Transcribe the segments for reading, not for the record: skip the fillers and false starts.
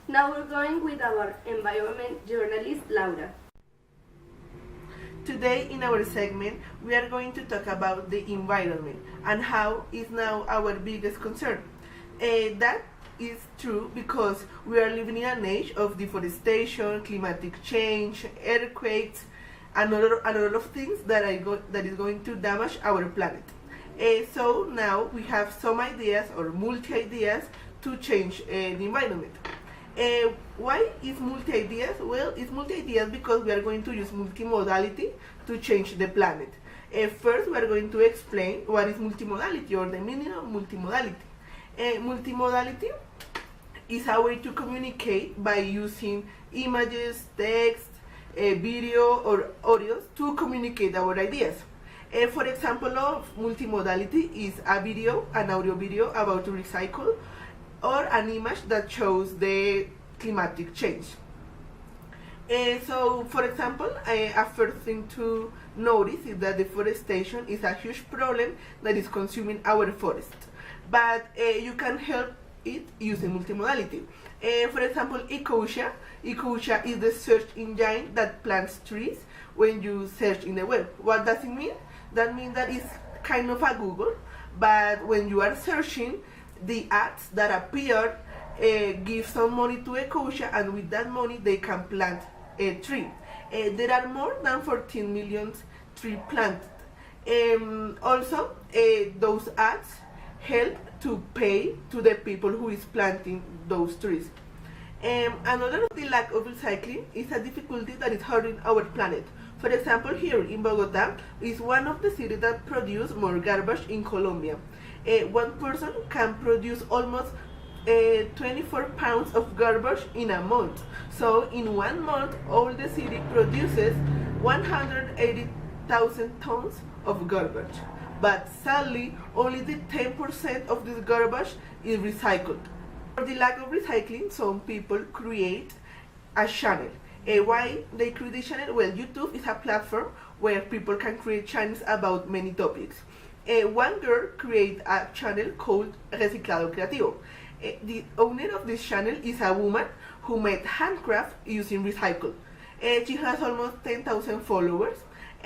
Now we're going with our environment journalist, Laura. Today in our segment, we are going to talk about the environment and how it's now our biggest concern. That is true because we are living in an age of deforestation, climatic change, earthquakes, and a lot of things that is going to damage our planet. So now we have some ideas or multi-ideas to change the environment. Why is multi-ideas? Well, it's multi-ideas because we are going to use multimodality to change the planet. First, we are going to explain what is multimodality or the meaning of multimodality. Multimodality is a way to communicate by using images, text, video, or audios to communicate our ideas. For example of multimodality is a video, an audio video about to recycle, or an image that shows the climatic change. So, for example, a first thing to notice is that deforestation is a huge problem that is consuming our forests. But you can help it using multimodality. For example, Ecosia is the search engine that plants trees when you search in the web. What does it mean? That means that it's kind of a Google, but when you are searching, the ads that appear give some money to Ecosia, and with that money they can plant a tree. There are more than 14 million trees planted. Also, those ads help to pay to the people who is planting those trees. Another, the lack of recycling is a difficulty that is hurting our planet. For example, here in Bogota is one of the cities that produce more garbage in Colombia. One person can produce almost 24 pounds of garbage in a month. So in 1 month, all the city produces 180,000 tons of garbage. But sadly, only the 10% of this garbage is recycled. For the lack of recycling, some people create a channel. Why they create a channel? Well, YouTube is a platform where people can create channels about many topics. One girl created a channel called Reciclado Creativo. The owner of this channel is a woman who made handcraft using recycle. She has almost 10,000 followers,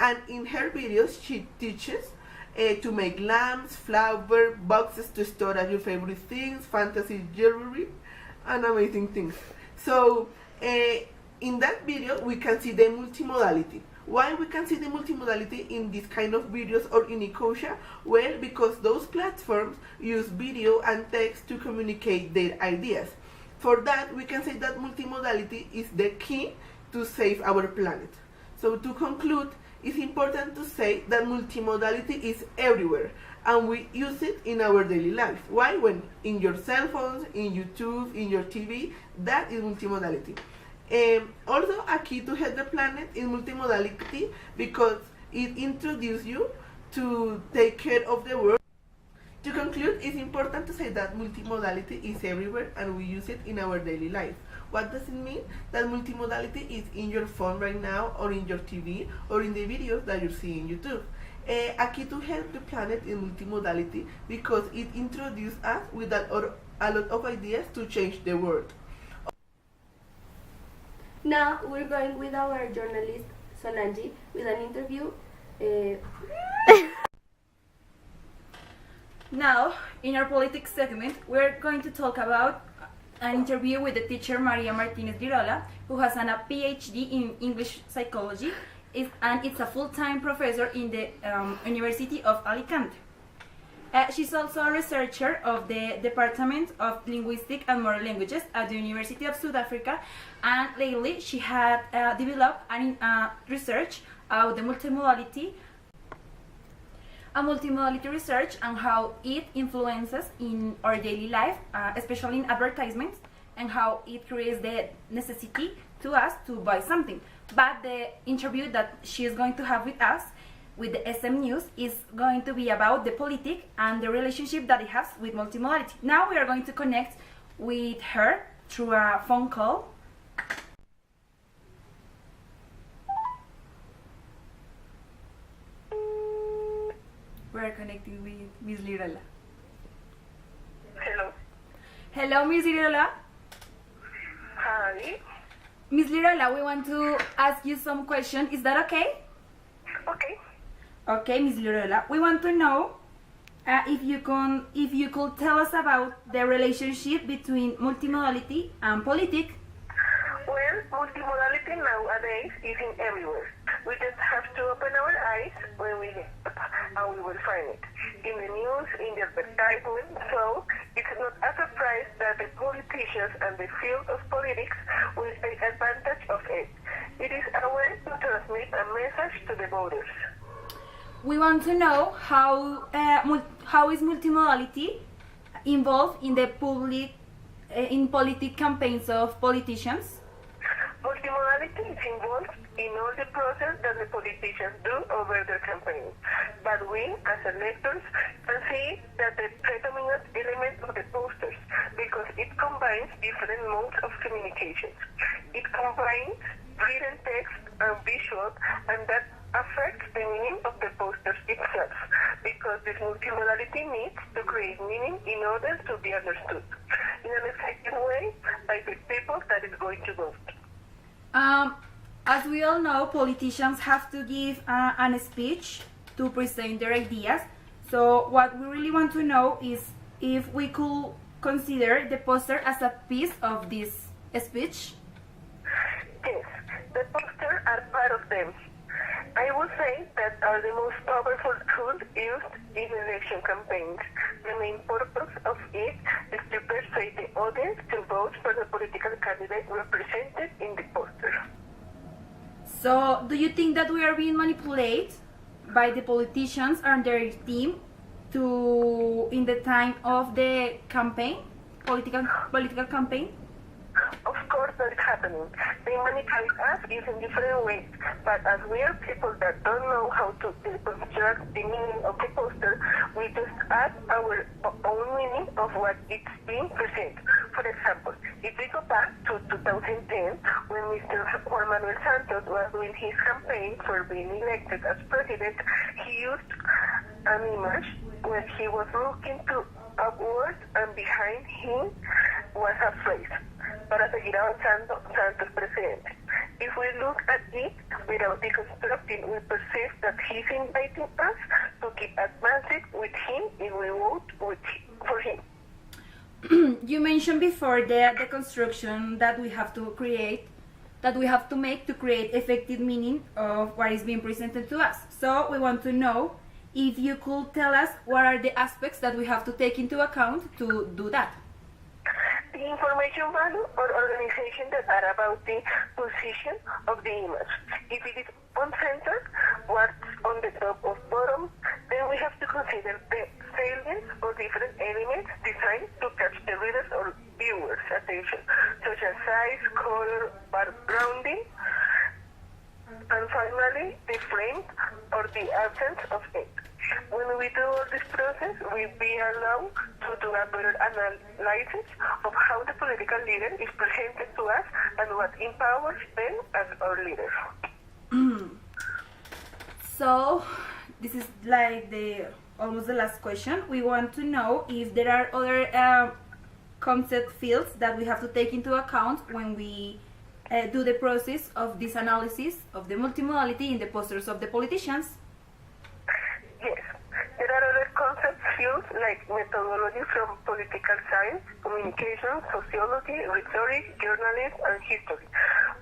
and in her videos she teaches to make lamps, flower boxes to store your favorite things, fantasy jewelry, and amazing things. So in that video we can see the multimodality. Why we can see the multimodality in this kind of videos or in Ecosia? Well, because those platforms use video and text to communicate their ideas. For that, we can say that multimodality is the key to save our planet. So to conclude, it's important to say that multimodality is everywhere and we use it in our daily life. Why? When in your cell phones, in YouTube, in your TV, that is multimodality. Also, a key to help the planet is multimodality because it introduces you to take care of the world. To conclude, it's important to say that multimodality is everywhere and we use it in our daily life. What does it mean? That multimodality is in your phone right now, or in your TV, or in the videos that you see in YouTube. A key to help the planet is multimodality because it introduces us with a lot of ideas to change the world. Now we're going with our journalist, Solange, with an interview. Now, in our politics segment, we're going to talk about an interview with the teacher Maria Martinez Girola, who has a PhD in English psychology and it's a full-time professor in the University of Alicante. She's also a researcher of the Department of Linguistic and Modern Languages at the University of South Africa, and lately she had developed research of the multimodality research and how it influences in our daily life, especially in advertisements, and how it creates the necessity to us to buy something. But the interview that she is going to have with us with the SM News is going to be about the politics and the relationship that it has with multimodality. Now we are going to connect with her through a phone call. We are connecting with Miss Lirola. Hello. Hello, Miss Lirola. Marie. Miss Lirola, we want to ask you some questions. Is that okay? Okay. Okay, Miss Lirola, we want to know if you could tell us about the relationship between multimodality and politics. Well, multimodality nowadays is in everywhere. We just have to open our eyes when we get up, and we will find it. In the news, in the advertisement, so it's not a surprise that the politicians and the field of politics will take advantage of it. It is a way to transmit a message to the voters. We want to know how is multimodality involved in the politic campaigns of politicians. Multimodality is involved in all the process that the politicians do over their campaign. But we, as electors, can see that the predominant element of the posters, because it combines different modes of communications. It combines written text and visual, and that affects the meaning of the posters itself, because this multimodality needs to create meaning in order to be understood in an effective way by the people that is going to vote. As we all know, politicians have to give a speech to present their ideas. So what we really want to know is if we could consider the poster as a piece of this speech. Yes, the posters are part of them. I would say that are the most powerful tools used in election campaigns. The main purpose of it is to persuade the audience to vote for the political candidate represented in the poster. So, do you think that we are being manipulated by the politicians and their team in the time of the campaign, political campaign? Of course, that's happening. They manipulate us in different ways, but as we are people that don't know how to construct the meaning of the poster, we just add our own meaning of what it's being presented. For example, if we go back to 2010, when Mr. Juan Manuel Santos was doing his campaign for being elected as president, he used an image where he was looking upward and behind him was a phrase, para seguir avanzando, Santos presidente. If we look at it without deconstructing, we perceive that he's inviting us to keep advancing with him if we vote for him. You mentioned before the construction that we have to make to create effective meaning of what is being presented to us. So we want to know if you could tell us what are the aspects that we have to take into account to do that. The information value or organization that are about the position of the image. If it is on-centered, what's on the top or bottom, then we have to consider the salience or different elements designed to catch the reader's or viewer's attention, such as size, color, backgrounding, and finally, the frame or the absence of it. When we do all this process, we be allowed to do a better analysis of how the political leader is presented to us and what empowers them as our leaders. So, this is like almost the last question. We want to know if there are other concept fields that we have to take into account when we do the process of this analysis of the multimodality in the posters of the politicians. Yes, there are other concept fields like methodology from political science, communication, sociology, rhetoric, journalism, and history.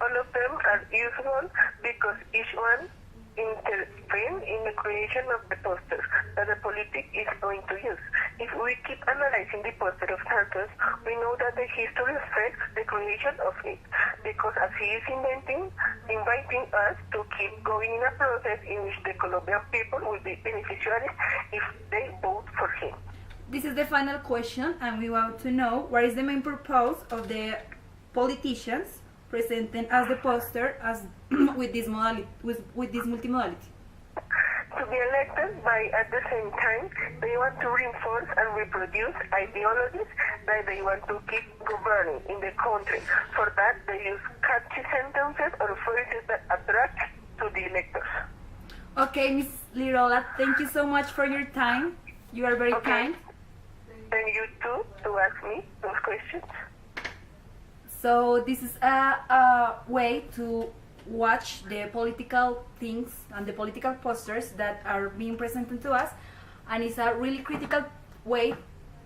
All of them are useful because each one intervene in the creation of the poster that the politic is going to use. If we keep analyzing the poster of Santos, we know that the history affects the creation of it, because as he is inviting us to keep going in a process in which the Colombian people will be beneficiaries if they vote for him. This is the final question, and we want to know what is the main purpose of the politicians presenting as the poster as with this multimodality. To be elected by, at the same time, they want to reinforce and reproduce ideologies that they want to keep governing in the country. For that, they use catchy sentences or phrases that attract to the electors. Okay, Ms. Lirola, thank you so much for your time. You are very kind. Thank you too to ask me those questions. So this is a way to watch the political things and the political posters that are being presented to us, and it's a really critical way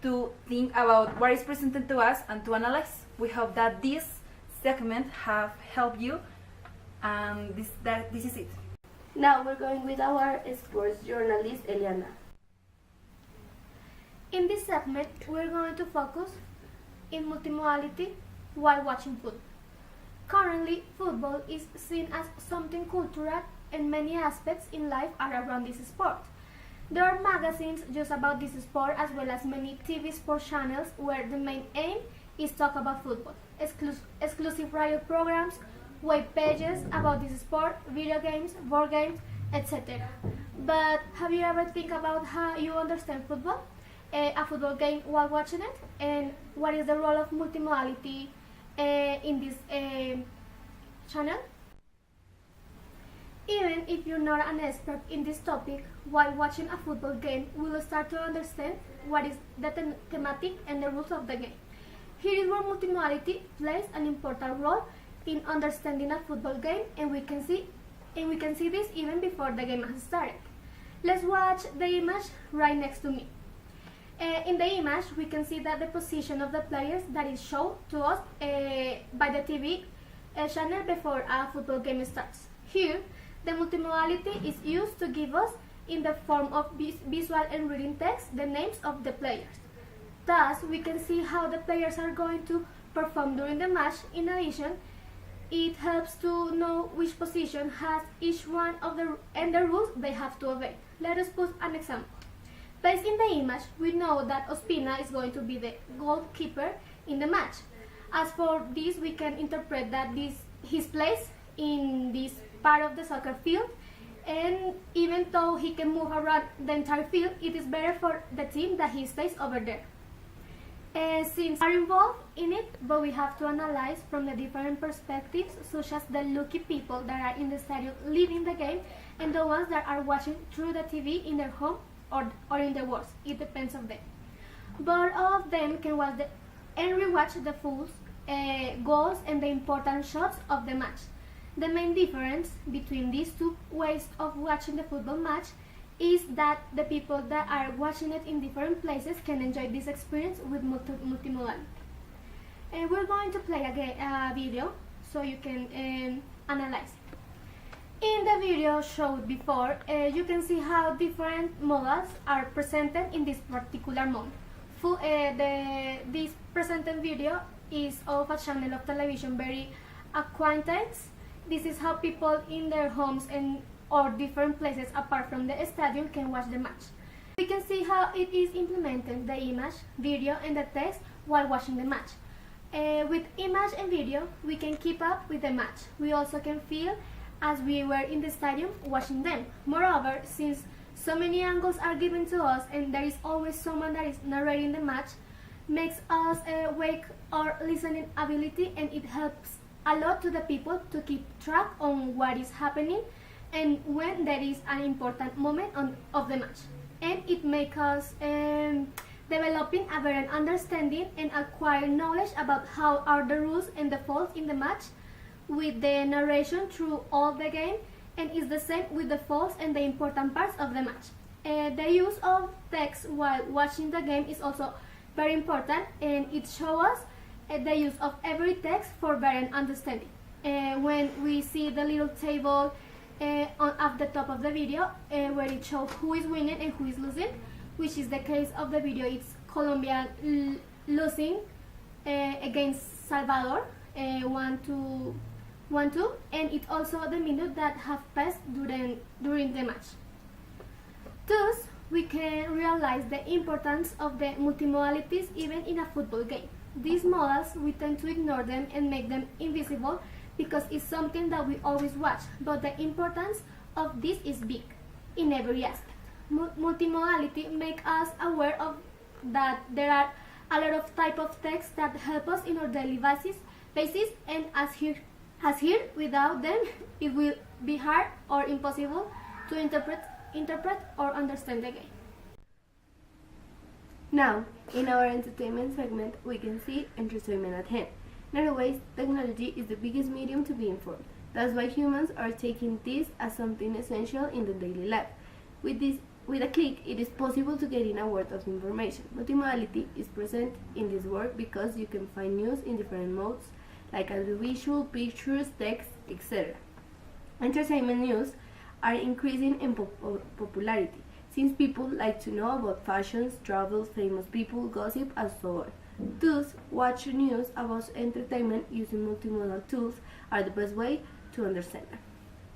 to think about what is presented to us and to analyze. We hope that this segment have helped you, and this is it. Now we're going with our sports journalist, Eliana. In this segment, we're going to focus in multimodality while watching football. Currently, football is seen as something cultural, and many aspects in life are around this sport. There are magazines just about this sport, as well as many TV sports channels where the main aim is talk about football. Exclusive radio programs, web pages about this sport, video games, board games, etc. But have you ever think about how you understand football? A football game while watching it, and what is the role of multimodality in this channel? Even if you're not an expert in this topic, while watching a football game, we will start to understand what is the thematic and the rules of the game. Here is where multimodality plays an important role in understanding a football game, and we can see this even before the game has started. Let's watch the image right next to me. In the image, we can see that the position of the players that is shown to us by the TV channel before a football game starts. Here, the multimodality is used to give us, in the form of visual and reading text, the names of the players. Thus, we can see how the players are going to perform during the match. In addition, it helps to know which position has each one of the rules they have to obey. Let us put an example. Based in the image, we know that Ospina is going to be the goalkeeper in the match. As for this, we can interpret that his place in this part of the soccer field, and even though he can move around the entire field, it is better for the team that he stays over there. Since we are involved in it, but we have to analyze from the different perspectives, such as the lucky people that are in the stadium living the game, and the ones that are watching through the TV in their home or in the works. It depends on them. Both of them can watch and rewatch the full goals and the important shots of the match. The main difference between these two ways of watching the football match is that the people that are watching it in different places can enjoy this experience with multimodality. And we're going to play a video so you can analyze it. In the video showed before, you can see how different models are presented in this particular moment. This presented video is of a channel of television very acquainted. This is how people in their homes or different places apart from the stadium can watch the match. We can see how it is implemented, the image, video, and the text while watching the match. With image and video, we can keep up with the match. We also can feel as we were in the stadium watching them. Moreover, since so many angles are given to us and there is always someone that is narrating the match, makes us wake our listening ability, and it helps a lot to the people to keep track on what is happening and when there is an important moment of the match. And it makes us developing a better understanding and acquire knowledge about how are the rules and the faults in the match, with the narration through all the game, and is the same with the faults and the important parts of the match. The use of text while watching the game is also very important, and it shows us the use of every text for better understanding. When we see the little table at the top of the video where it shows who is winning and who is losing, which is the case of the video, it's Colombia losing against Salvador 1-2, and it's also the minute that have passed during the match. Thus, we can realize the importance of the multimodalities even in a football game. These models, we tend to ignore them and make them invisible because it's something that we always watch, but the importance of this is big in every aspect. Multimodality makes us aware of that there are a lot of type of text that help us in our daily basis, and as here, without them, it will be hard or impossible to interpret or understand the game. Now, in our entertainment segment, we can see entertainment at hand. Nowadays, technology is the biggest medium to be informed. That's why humans are taking this as something essential in the daily life. With a click, it is possible to get in a world of information. Multimodality is present in this work because you can find news in different modes, like audiovisual, pictures, text, etc. Entertainment news are increasing in popularity, since people like to know about fashions, travel, famous people, gossip, and so on. Thus, watch news about entertainment using multimodal tools are the best way to understand them.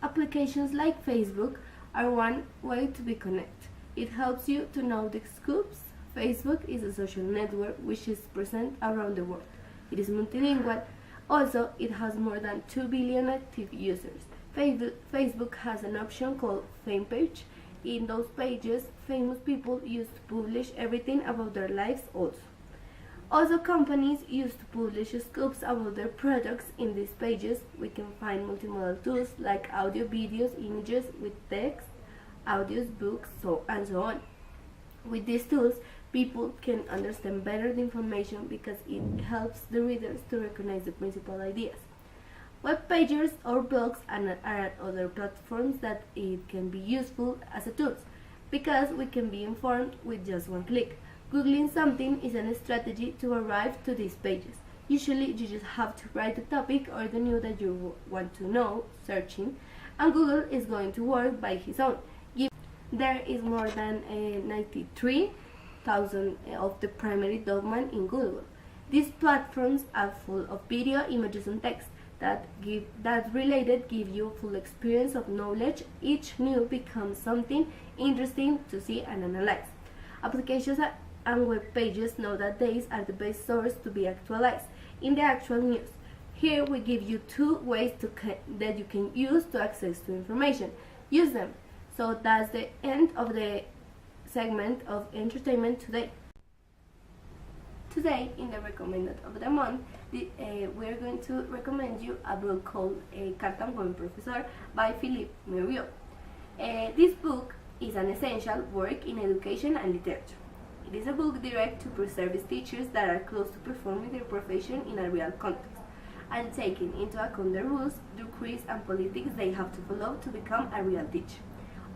Applications like Facebook are one way to be connected. It helps you to know the scoops. Facebook is a social network which is present around the world. It is multilingual. Also, it has more than 2 billion active users. Facebook has an option called Fame Page. In those pages, famous people used to publish everything about their lives also. Also, companies used to publish scoops about their products. In these pages, we can find multimodal tools like audio, videos, images with text, audios, books, and so on. With these tools, people can understand better the information because it helps the readers to recognize the principal ideas. Web pages or blogs are other platforms that it can be useful as a tool because we can be informed with just one click. Googling something is a strategy to arrive to these pages. Usually you just have to write the topic or the news that you want to know, searching, and Google is going to work by its own. There is more than 93,000 of the primary domain in Google. These platforms are full of video, images, and text that related give you a full experience of knowledge. Each news becomes something interesting to see and analyze. Applications and web pages nowadays are the best source to be actualized in the actual news. Here we give you 2 ways that you can use to access to information. Use them. So that's the end of the segment of entertainment today. Today, in the recommended of the month, we are going to recommend you a book called Carta a un Joven Profesor by Philippe Muriot. This book is an essential work in education and literature. It is a book directed to pre-service teachers that are close to performing their profession in a real context and taking into account the rules, decrees, and politics they have to follow to become a real teacher.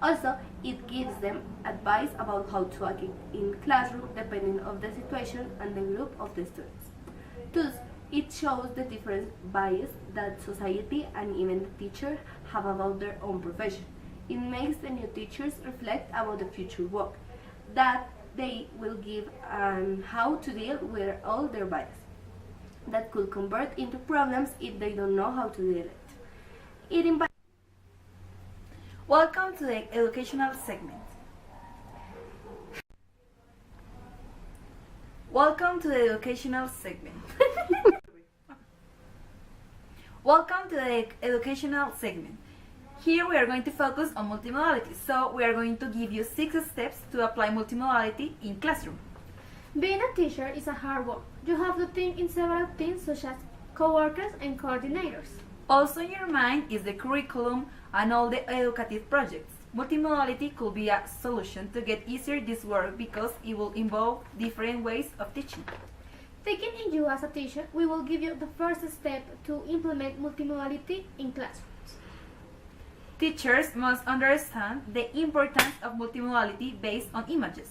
Also, it gives them advice about how to act in classroom depending on the situation and the group of the students. Thus, it shows the different bias that society and even the teacher have about their own profession. It makes the new teachers reflect about the future work that they will give and how to deal with all their bias that could convert into problems if they don't know how to deal it. Welcome to the educational segment. Welcome to the educational segment. Welcome to the educational segment. Here we are going to focus on multimodality, so we are going to give you 6 steps to apply multimodality in classroom. Being a teacher is a hard work. You have to think in several things such as co-workers and coordinators. Also in your mind is the curriculum and all the educative projects. Multimodality could be a solution to get easier this work because it will involve different ways of teaching. Taking in you as a teacher, we will give you the first step to implement multimodality in classrooms. Teachers must understand the importance of multimodality based on images.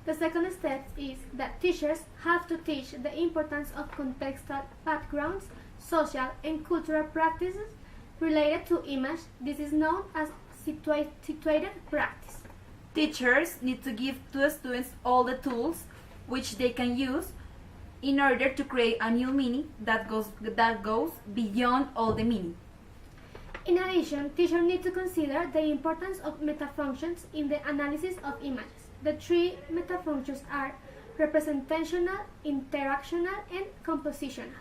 The second step is that teachers have to teach the importance of contextual backgrounds, social and cultural practices related to image. This is known as situated practice. Teachers need to give to the students all the tools which they can use in order to create a new meaning that goes beyond all the meaning. In addition, teachers need to consider the importance of metafunctions in the analysis of images. The 3 metafunctions are representational, interactional, and compositional.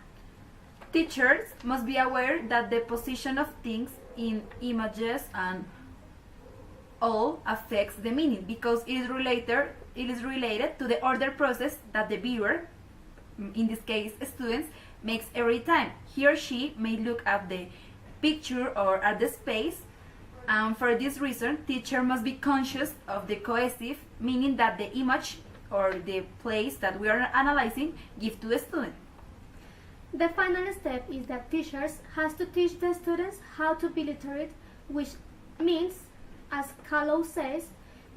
Teachers must be aware that the position of things in images and all affects the meaning because it is related to the order process that the viewer, in this case students, makes every time he or she may look at the picture or at the space, and for this reason teacher must be conscious of the cohesive meaning that the image or the place that we are analyzing give to the student. The final step is that teachers has to teach the students how to be literate, which means, as Callow says,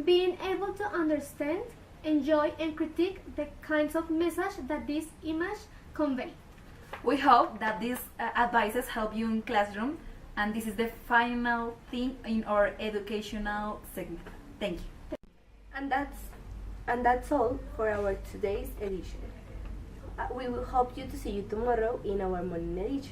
being able to understand, enjoy and critique the kinds of message that this image convey. We hope that these advices help you in classroom, and this is the final thing in our educational segment. Thank you. And that's all for our today's edition. We will hope you to see you tomorrow in our morning edition.